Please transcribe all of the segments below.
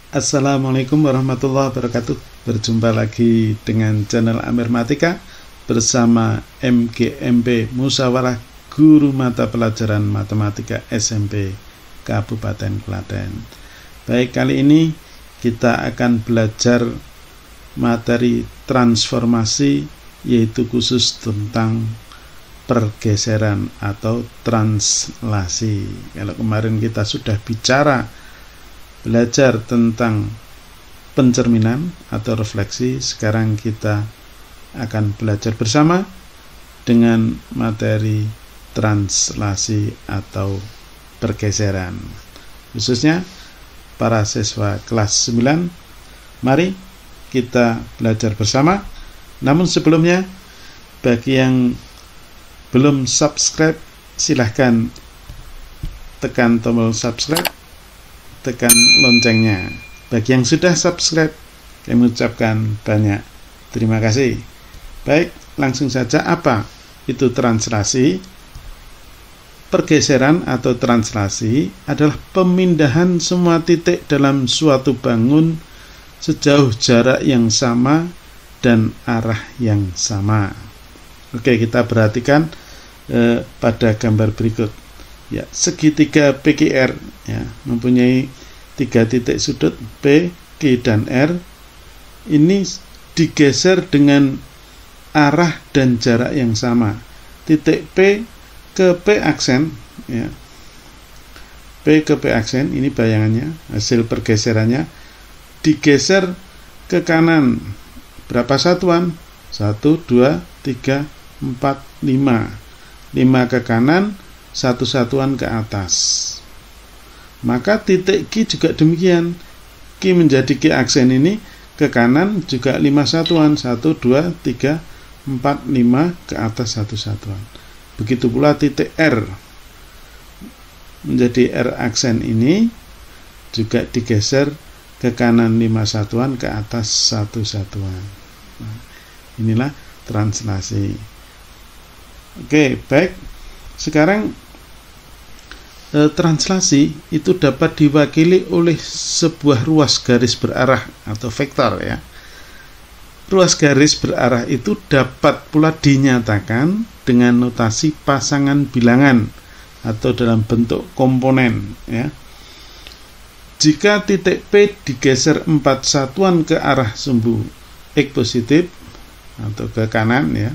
Assalamualaikum warahmatullahi wabarakatuh. Berjumpa lagi dengan channel Amirmatika bersama MGMP Musyawarah Guru Mata Pelajaran Matematika SMP Kabupaten Klaten. Baik, kali ini kita akan belajar materi transformasi, yaitu khusus tentang pergeseran atau translasi. Kalau kemarin kita sudah belajar tentang pencerminan atau refleksi, sekarang kita akan belajar bersama dengan materi translasi atau pergeseran. Khususnya para siswa kelas 9, mari kita belajar bersama. Namun sebelumnya, bagi yang belum subscribe, silahkan tekan tombol subscribe, tekan loncengnya. Bagi yang sudah subscribe, kami ucapkan banyak terima kasih. Baik, langsung saja. Apa itu translasi? Pergeseran atau translasi adalah pemindahan semua titik dalam suatu bangun sejauh jarak yang sama dan arah yang sama. Oke, kita perhatikan pada gambar berikut. Ya, segitiga PQR ya, mempunyai 3 titik sudut P, Q, dan R. Ini digeser dengan arah dan jarak yang sama. Titik P ke P aksen ya. P ke P aksen, ini bayangannya, hasil pergeserannya. Digeser ke kanan berapa satuan? 1, 2, 3, 4, 5. 5 ke kanan, 1 satuan ke atas. Maka titik Q juga demikian. Q menjadi Q aksen ini ke kanan juga 5 satuan, 1, 2, 3, 4, 5 ke atas 1 satuan. Begitu pula titik R menjadi R aksen ini juga digeser ke kanan 5 satuan, ke atas 1 satuan. Nah, inilah translasi. Oke, baik. Sekarang translasi itu dapat diwakili oleh sebuah ruas garis berarah atau vektor ya. Ruas garis berarah itu dapat pula dinyatakan dengan notasi pasangan bilangan atau dalam bentuk komponen ya. Jika titik P digeser 4 satuan ke arah sumbu X positif atau ke kanan ya,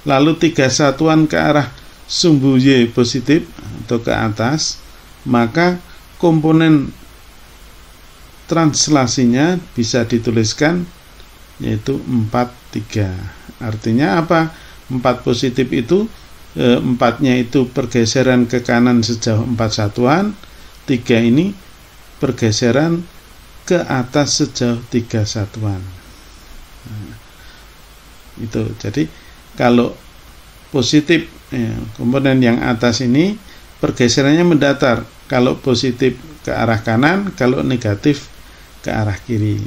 lalu 3 satuan ke arah sumbu Y positif atau ke atas, maka komponen translasinya bisa dituliskan yaitu 4, 3. Artinya apa? 4 positif itu 4-nya itu pergeseran ke kanan sejauh 4 satuan, 3 ini pergeseran ke atas sejauh 3 satuan. Nah, itu. Jadi kalau positif ya, komponen yang atas ini pergeserannya mendatar, kalau positif ke arah kanan, kalau negatif ke arah kiri.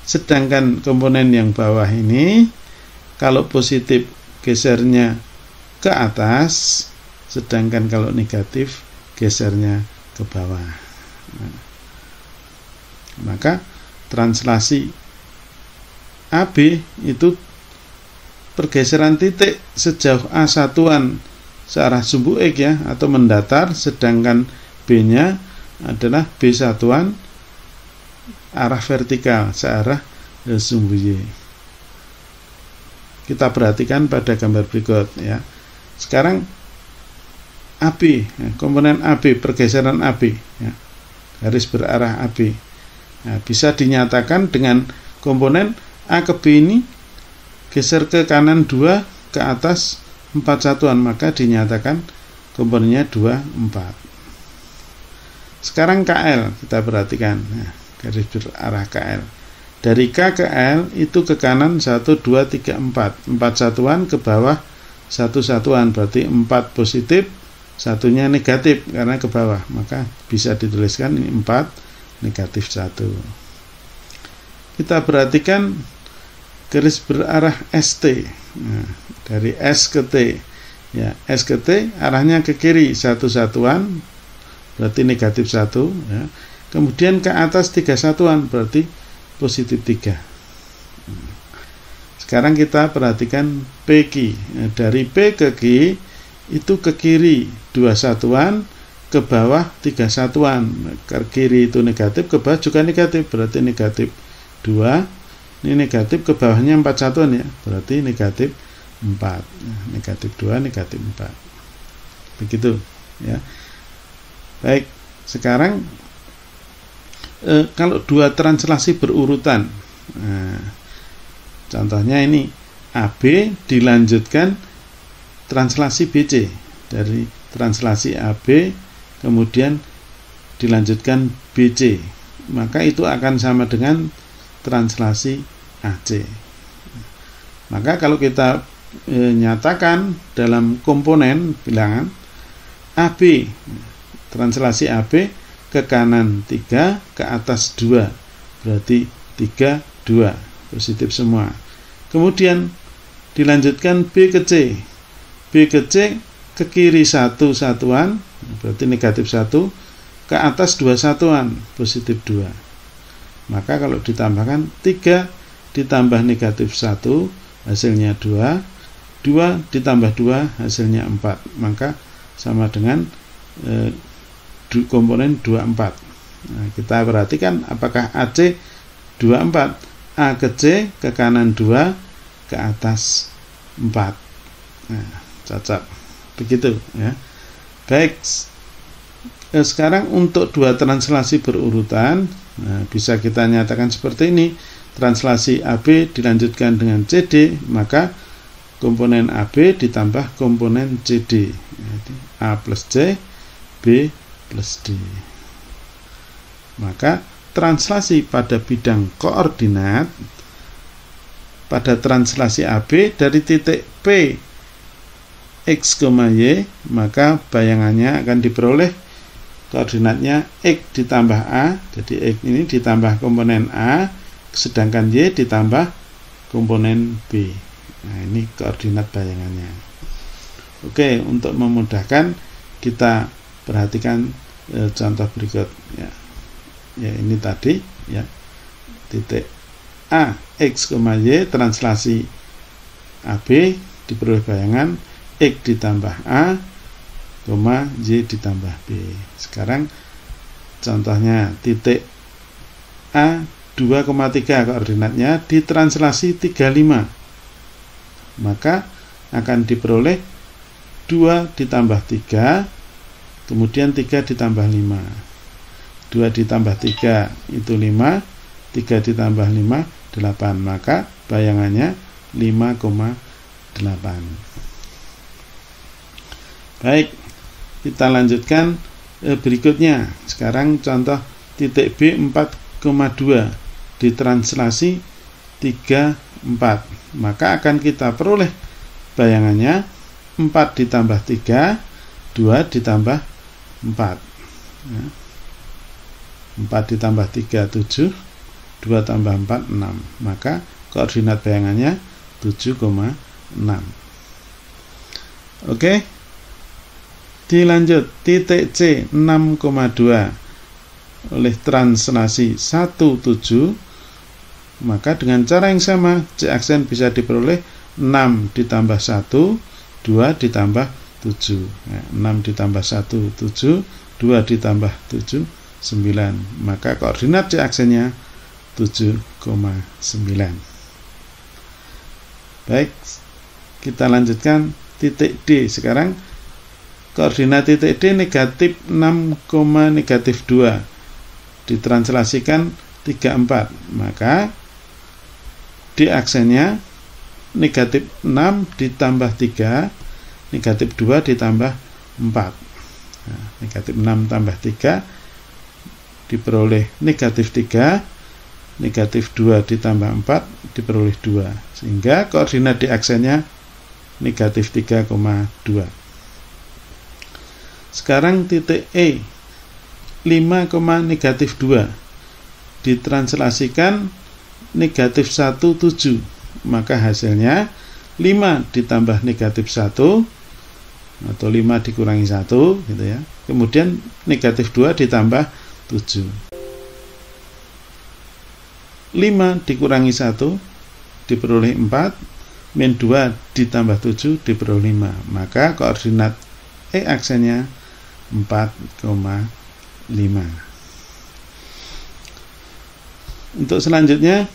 Sedangkan komponen yang bawah ini kalau positif gesernya ke atas, sedangkan kalau negatif gesernya ke bawah. Nah, maka translasi AB itu pergeseran titik sejauh A satuan searah sumbu X ya, atau mendatar, sedangkan B-nya adalah B satuan arah vertikal searah sumbu Y. Kita perhatikan pada gambar berikut ya. Sekarang AB ya, komponen AB, pergeseran AB ya, garis berarah AB. Nah, bisa dinyatakan dengan komponen A ke B ini geser ke kanan 2, ke atas 4 satuan, maka dinyatakan komponennya 2, 4. Sekarang KL, kita perhatikan nah, garis berarah KL. Dari K ke L itu ke kanan 1, 2, 3, 4. 4 satuan, ke bawah 1 satuan, berarti 4 positif, satunya negatif karena ke bawah, maka bisa dituliskan ini 4, negatif 1. Kita perhatikan garis berarah ST. Nah, dari S ke T ya, S ke T arahnya ke kiri 1 satuan, berarti negatif 1 ya. kemudian ke atas 3 satuan, berarti positif 3. Sekarang kita perhatikan PQ. Dari P ke Q itu ke kiri 2 satuan, ke bawah 3 satuan. Ke kiri itu negatif, ke bawah juga negatif, berarti negatif 2. Ini negatif, ke bawahnya 4 satuan ya, berarti negatif 4. Negatif 2, negatif 4. Begitu ya. Baik, sekarang kalau dua translasi berurutan, contohnya ini AB dilanjutkan translasi BC, dari translasi AB kemudian dilanjutkan BC, maka itu akan sama dengan translasi AC. Maka kalau kita nyatakan dalam komponen bilangan AB, translasi AB ke kanan 3, ke atas 2, berarti 3, 2, positif semua. Kemudian dilanjutkan B ke C. B ke C ke kiri 1 satuan, berarti negatif 1, ke atas 2 satuan, positif 2. Maka kalau ditambahkan 3 ditambah negatif 1, hasilnya 2, 2 ditambah 2, hasilnya 4. Maka sama dengan komponen 24. Nah, kita perhatikan apakah AC 24, A ke C ke kanan 2, ke atas 4. Nah, cocok. Begitu ya. Baik. Sekarang untuk dua translasi berurutan, nah, bisa kita nyatakan seperti ini. Translasi AB dilanjutkan dengan CD, maka komponen AB ditambah komponen CD. A plus C, B plus D. Maka translasi pada bidang koordinat pada translasi AB dari titik P X, Y, maka bayangannya akan diperoleh koordinatnya X ditambah A, jadi X ini ditambah komponen A, sedangkan Y ditambah komponen B. Nah, ini koordinat bayangannya. Oke, untuk memudahkan kita perhatikan contoh berikut ya. Ya, ini tadi ya. Titik A X, Y translasi AB diperoleh bayangan X ditambah A, Y ditambah B. Sekarang contohnya titik A 2,3 koordinatnya ditranslasi 35. Maka akan diperoleh 2 ditambah 3, kemudian 3 ditambah 5. 2 ditambah 3 itu 5, 3 ditambah 5, 8. Maka bayangannya 5,8. Baik, kita lanjutkan berikutnya. Sekarang contoh titik B 4,2 ditranslasi 3, 4. Maka akan kita peroleh bayangannya 4 ditambah 3, 2 ditambah 4 ya. 4 ditambah 3, 7, 2 tambah 4, 6. Maka koordinat bayangannya 7,6. Oke, dilanjut titik C 6,2 oleh translasi 17. Maka dengan cara yang sama C aksen bisa diperoleh 6 ditambah 1, 2 ditambah 7 ya, 6 ditambah 1, 7, 2 ditambah 7, 9. Maka koordinat C aksennya 7,9. Baik, kita lanjutkan titik D. Sekarang koordinat titik D negatif 6, negatif 2 ditranslasikan 3, 4. Maka D aksennya negatif 6 ditambah 3, negatif 2 ditambah 4. Nah, negatif 6 tambah 3 diperoleh negatif 3, negatif 2 ditambah 4 diperoleh 2. Sehingga koordinat D aksennya negatif 3,2. Sekarang titik E 5, negatif 2 ditranslasikan negatif 1, 7. Maka hasilnya 5 ditambah negatif 1 atau 5 dikurangi 1 gitu ya. Kemudian negatif 2 ditambah 7. 5 dikurangi 1 diperoleh 4, min 2 ditambah 7 diperoleh 5. Maka koordinat aksennya 4,5. Untuk selanjutnya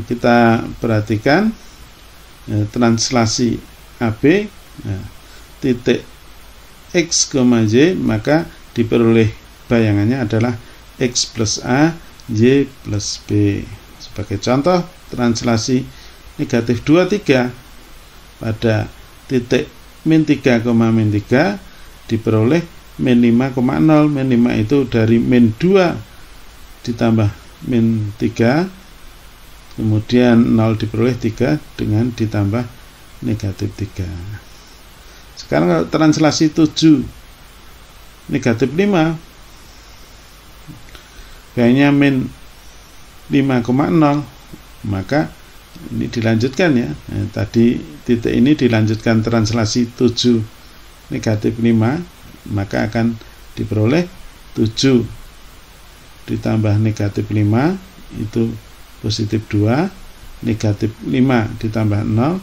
kita perhatikan translasi AB, titik X, Y, maka diperoleh bayangannya adalah X plus A, Y plus B. Sebagai contoh, translasi negatif 2, 3 pada titik min 3, min 3 diperoleh min 5,0. Min 5 itu dari min 2 ditambah min 3, kemudian 0 diperoleh 3 dengan ditambah negatif 3. Sekarang kalau translasi 7 negatif 5, bayangannya min 5,0, maka ini dilanjutkan ya. Tadi titik ini dilanjutkan translasi 7 negatif 5, maka akan diperoleh 7 ditambah negatif 5 itu positif 2, negatif 5 ditambah 0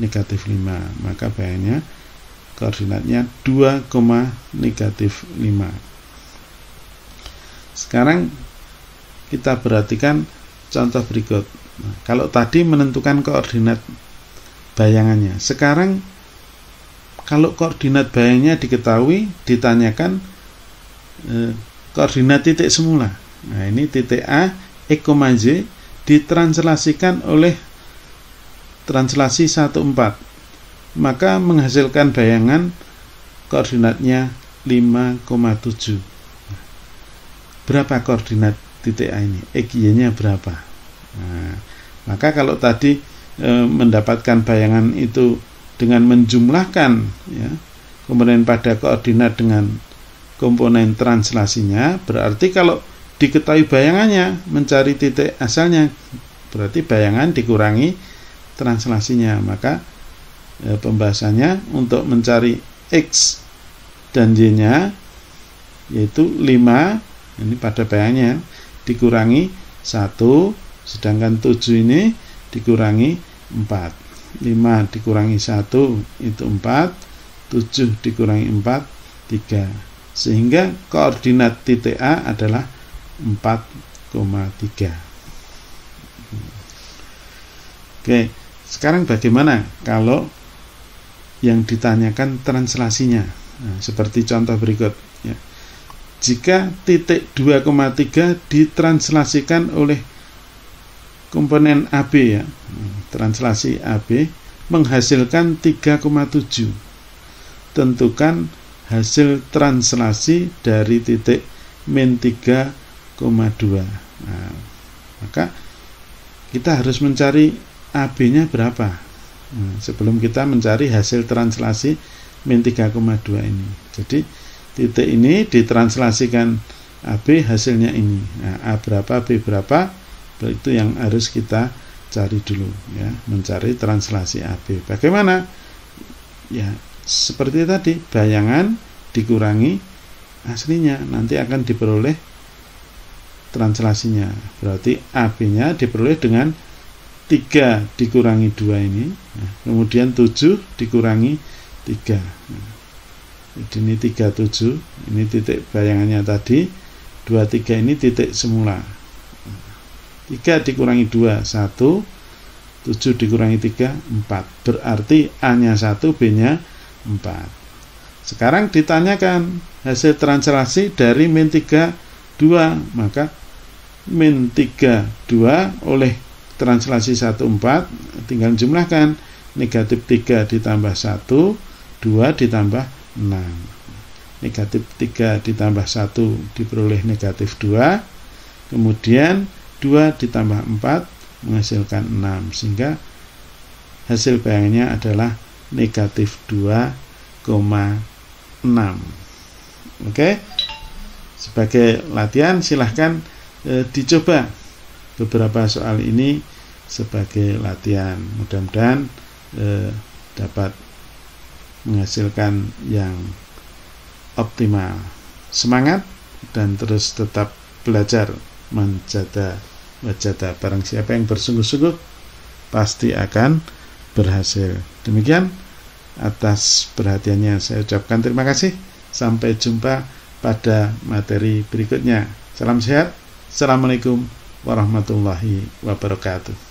negatif 5, maka bayangannya koordinatnya 2, negatif 5. Sekarang kita perhatikan contoh berikut. Nah, kalau tadi menentukan koordinat bayangannya, sekarang kalau koordinat bayangnya diketahui, ditanyakan koordinat titik semula. Nah, ini titik A, X, Y ditranslasikan oleh translasi 14, maka menghasilkan bayangan koordinatnya 5,7. Berapa koordinat titik A ini? X, Y-nya berapa? Nah, maka kalau tadi mendapatkan bayangan itu dengan menjumlahkan ya, komponen pada koordinat dengan komponen translasinya, berarti kalau diketahui bayangannya, mencari titik asalnya, berarti bayangan dikurangi translasinya. Maka pembahasannya untuk mencari X dan Y-nya yaitu 5, ini pada bayangannya, dikurangi 1, sedangkan 7 ini dikurangi 4. 5 dikurangi 1 itu 4, 7 dikurangi 4, 3. Sehingga koordinat titik A adalah 4,3. Oke, sekarang bagaimana kalau yang ditanyakan translasinya? Nah, seperti contoh berikut ya. Jika titik 2,3 ditranslasikan oleh komponen AB ya, translasi AB menghasilkan 3,7. Tentukan hasil translasi dari titik min 3,2. Nah, maka kita harus mencari AB-nya berapa. Nah, sebelum kita mencari hasil translasi min 3,2 ini. Jadi titik ini ditranslasikan AB, hasilnya ini. Nah, A berapa, B berapa, itu yang harus kita cari dulu ya, mencari translasi AB. Bagaimana? Ya, seperti tadi, bayangan dikurangi aslinya, nanti akan diperoleh translasinya. Berarti AB-nya diperoleh dengan 3 dikurangi 2 ini, nah, kemudian 7 dikurangi 3. Nah, ini 37, ini titik bayangannya tadi, 23 ini titik semula. 3 dikurangi 2, 1, 7 dikurangi 3, 4. Berarti A-nya 1, B-nya 4. Sekarang ditanyakan hasil translasi dari min 3, 2. Maka min 3, 2 oleh translasi 1, 4. Tinggal jumlahkan. Negatif 3 ditambah 1, 2 ditambah 6. Negatif 3 ditambah 1 diperoleh negatif 2. Kemudian 2 ditambah 4 menghasilkan 6. Sehingga hasil bayangannya adalah negatif 2,6. Oke. Sebagai latihan silahkan dicoba beberapa soal ini sebagai latihan. Mudah-mudahan dapat menghasilkan yang optimal. Semangat dan terus tetap belajar menjaga wajada. Barang siapa yang bersungguh-sungguh pasti akan berhasil. Demikian, atas perhatiannya saya ucapkan terima kasih. Sampai jumpa pada materi berikutnya. Salam sehat. Assalamualaikum warahmatullahi wabarakatuh.